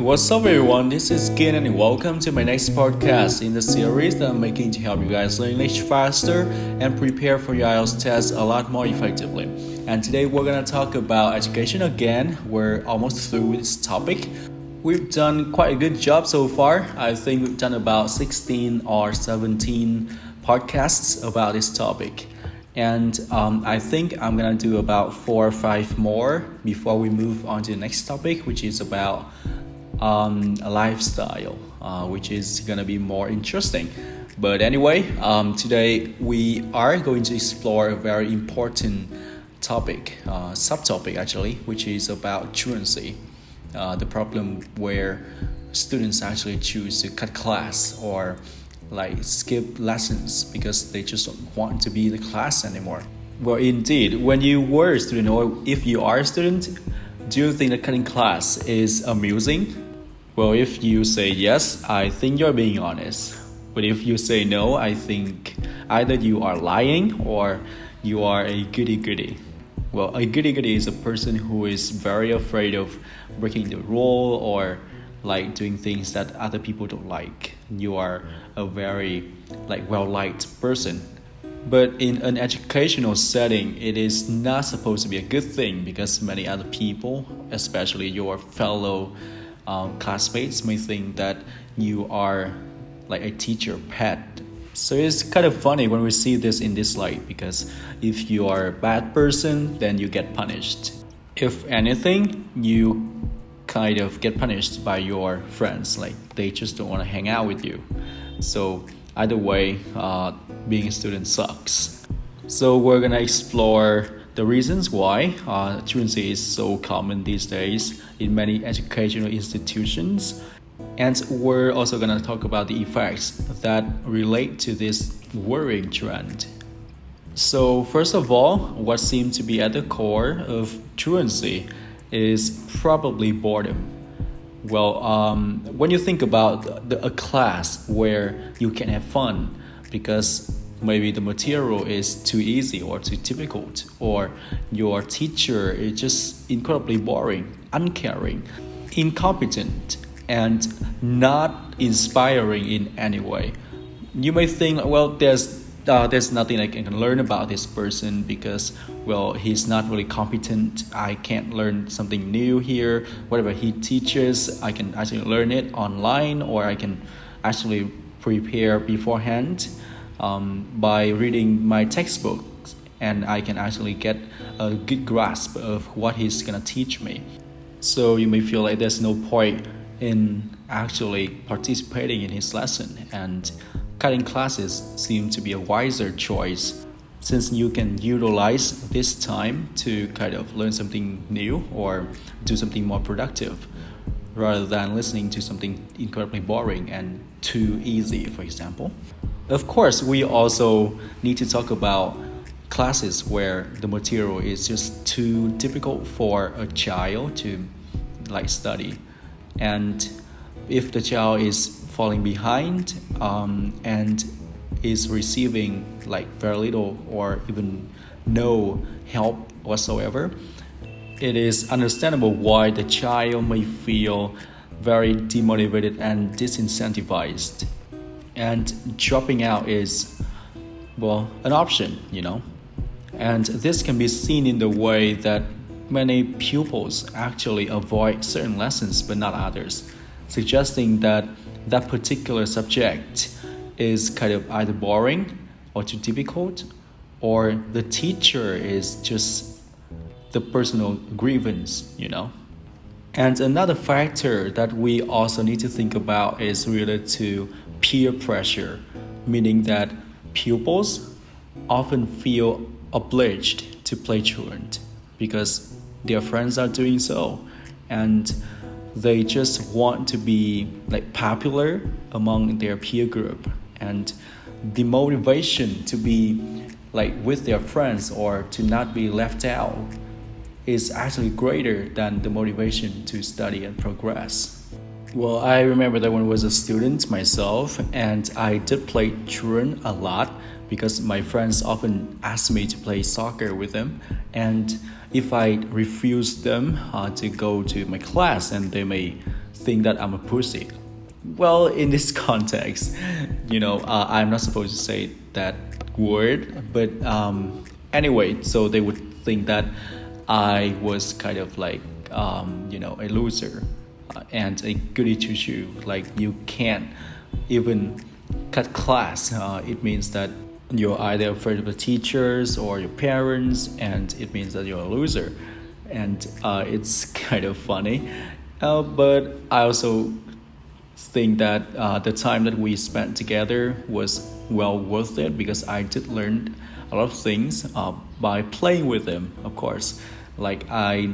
What's up, everyone? This is Gin, and welcome to my next podcast in the series that I'm making to help you guys learn English faster and prepare for your IELTS test a lot more effectively. And today we're gonna talk about education again. We're almost through with this topic. We've done quite a good job so far. I think we've done about 16 or 17 podcasts about this topic. And I think I'm gonna do about 4 or 5 more before we move on to the next topic, which is about a lifestyle, which is gonna be more interesting. But anyway, today we are going to explore a very important topic, subtopic actually, which is about truancy. The problem where students actually choose to cut class or skip lessons because they just don't want to be in the class anymore. Well, indeed, when you were a student or if you are a student, do you think that cutting class is amusing? Well, if you say yes, I think you're being honest. But if you say no, I think either you are lying or you are a goody-goody. Well, a goody-goody is a person who is very afraid of breaking the rule or doing things that other people don't like. You are a very well-liked person. But in an educational setting, it is not supposed to be a good thing because many other people, especially your fellow classmates, may think that you are like a teacher pet. So it's kind of funny when we see this in this light, because if you are a bad person, then you get punished. If anything, you kind of get punished by your friends, they just don't want to hang out with you. So either way, being a student sucks. So we're gonna explore the reasons why truancy is so common these days in many educational institutions. And we're also gonna talk about the effects that relate to this worrying trend. So first of all, what seems to be at the core of truancy is probably boredom. Well, when you think about a class where you can have fun because maybe the material is too easy or too difficult, or your teacher is just incredibly boring, uncaring, incompetent, and not inspiring in any way, you may think, well, there's nothing I can learn about this person because, well, he's not really competent. I can't learn something new here. Whatever he teaches, I can actually learn it online, or I can actually prepare beforehand by reading my textbooks, and I can actually get a good grasp of what he's gonna teach me. So you may feel like there's no point in actually participating in his lesson, and cutting classes seem to be a wiser choice, since you can utilize this time to kind of learn something new or do something more productive, rather than listening to something incredibly boring and too easy, for example. Of course, we also need to talk about classes where the material is just too difficult for a child to study. And if the child is falling behind and is receiving very little or even no help whatsoever, it is understandable why the child may feel very demotivated and disincentivized. And dropping out is, well, an option, And this can be seen in the way that many pupils actually avoid certain lessons but not others, suggesting that that particular subject is kind of either boring or too difficult, or the teacher is just the personal grievance, And another factor that we also need to think about is related to peer pressure, meaning that pupils often feel obliged to play truant because their friends are doing so, and they just want to be popular among their peer group, and the motivation to be with their friends or to not be left out is actually greater than the motivation to study and progress. Well, I remember that when I was a student myself, and I did play truant a lot because my friends often asked me to play soccer with them, and if I refuse them to go to my class, and they may think that I'm a pussy. Well, in this context, I'm not supposed to say that word, but anyway, so they would think that I was kind of like, a loser and a goody two shoe. Like, you can't even cut class. It means that you're either afraid of the teachers or your parents, and it means that you're a loser. And it's kind of funny. But I also think that the time that we spent together was well worth it, because I did learn a lot of things by playing with them, of course. Like, I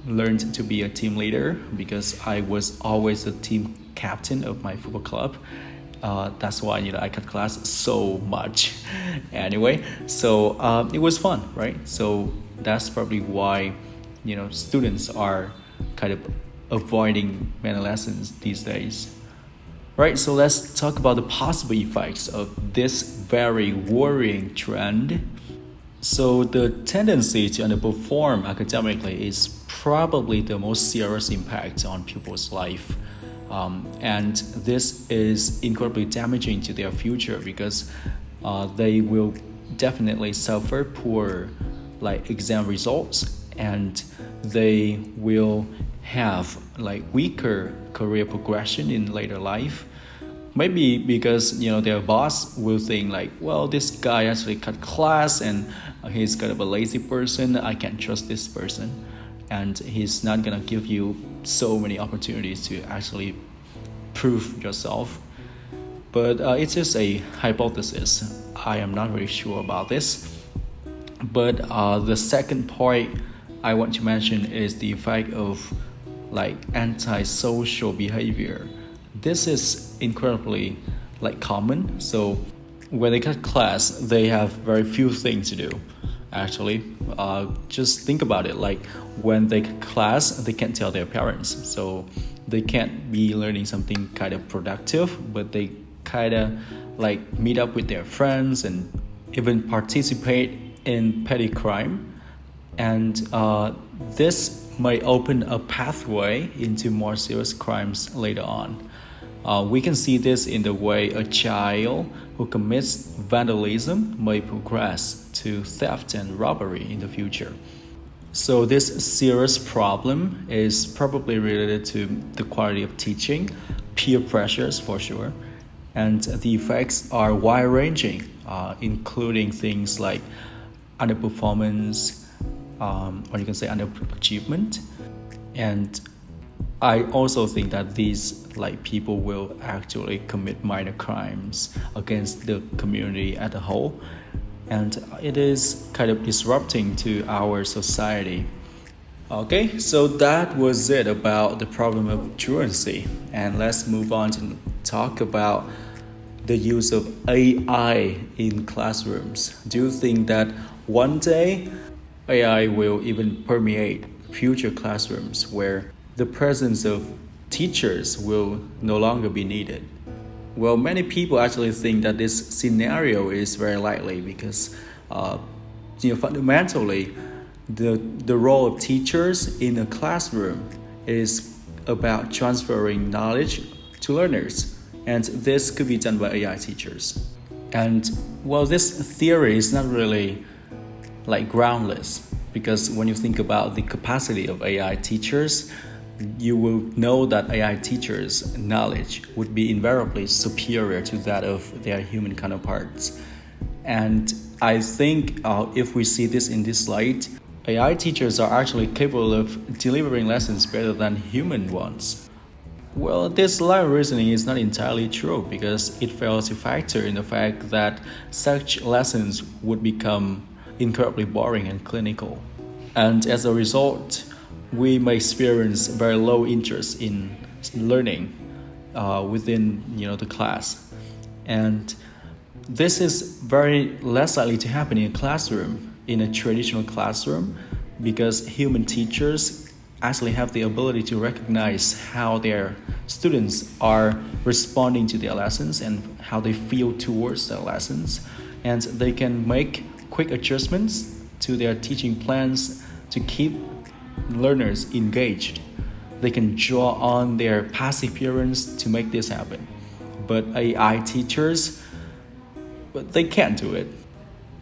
learned to be a team leader because I was always the team captain of my football club. That's why I cut class so much. Anyway, so it was fun, right? So that's probably why students are kind of avoiding many lessons these days. Right, so let's talk about the possible effects of this very worrying trend. So the tendency to underperform academically is probably the most serious impact on pupils' life. And this is incredibly damaging to their future, because they will definitely suffer poor exam results, and they will have weaker career progression in later life. Maybe because their boss will think well, this guy actually cut class and he's kind of a lazy person, I can't trust this person, and he's not gonna give you so many opportunities to actually prove yourself. But it's just a hypothesis. I am not really sure about this. But the second point I want to mention is the effect of antisocial behavior. This is incredibly common. So when they cut class, they have very few things to do. Actually, just think about it. When they cut class, they can't tell their parents, so they can't be learning something kind of productive. But they kind of meet up with their friends and even participate in petty crime, and this might open a pathway into more serious crimes later on. We can see this in the way a child who commits vandalism may progress to theft and robbery in the future. So this serious problem is probably related to the quality of teaching, peer pressures for sure, and the effects are wide-ranging, including things like underperformance, or you can say underachievement. And I also think that these people will actually commit minor crimes against the community as a whole, and it is kind of disrupting to our society. Okay, so that was it about the problem of truancy, and let's move on to talk about the use of AI in classrooms. Do you think that one day AI will even permeate future classrooms where the presence of teachers will no longer be needed? Well, many people actually think that this scenario is very likely because, fundamentally, the role of teachers in a classroom is about transferring knowledge to learners, and this could be done by AI teachers. And well, this theory is not really groundless, because when you think about the capacity of AI teachers, you will know that AI teachers' knowledge would be invariably superior to that of their human counterparts. And I think if we see this in this light, AI teachers are actually capable of delivering lessons better than human ones. Well, this line of reasoning is not entirely true, because it fails to factor in the fact that such lessons would become incredibly boring and clinical. And as a result, we may experience very low interest in learning within the class. And this is very less likely to happen in a classroom, in a traditional classroom, because human teachers actually have the ability to recognize how their students are responding to their lessons and how they feel towards their lessons. And they can make quick adjustments to their teaching plans to keep learners engaged. they can draw on their past experience to make this happen. But AI teachers, they can't do it.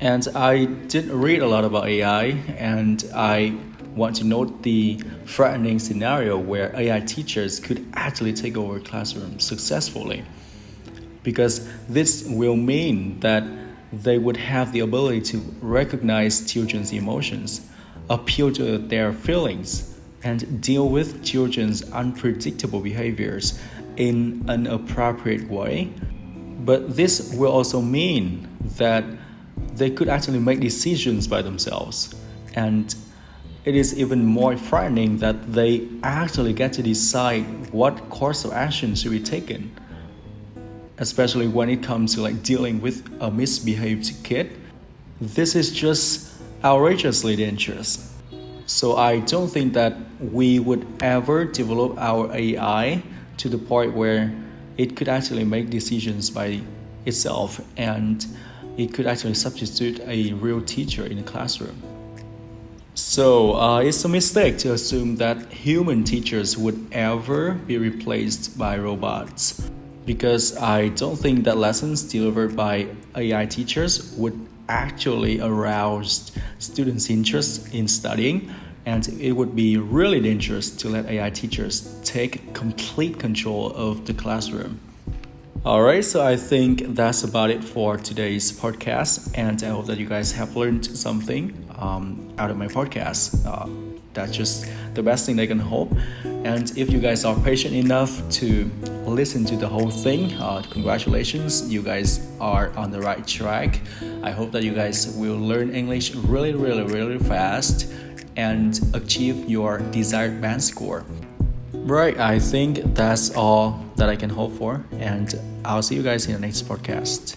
And I did read a lot about AI, and I want to note the threatening scenario where AI teachers could actually take over classrooms successfully. Because this will mean that they would have the ability to recognize children's emotions, appeal to their feelings, and deal with children's unpredictable behaviors in an appropriate way. But this will also mean that they could actually make decisions by themselves. And it is even more frightening that they actually get to decide what course of action should be taken, especially when it comes to dealing with a misbehaved kid. This is just outrageously dangerous. So I don't think that we would ever develop our AI to the point where it could actually make decisions by itself, and it could actually substitute a real teacher in the classroom. So it's a mistake to assume that human teachers would ever be replaced by robots, because I don't think that lessons delivered by AI teachers would actually arouse students' interest in studying, and it would be really dangerous to let AI teachers take complete control of the classroom. Alright, so I think that's about it for today's podcast, and I hope that you guys have learned something out of my podcast. That's just the best thing I can hope. And if you guys are patient enough to listen to the whole thing, congratulations, you guys are on the right track. I hope that you guys will learn English really, really, really fast and achieve your desired band score. Right, I think that's all that I can hope for, and I'll see you guys in the next podcast.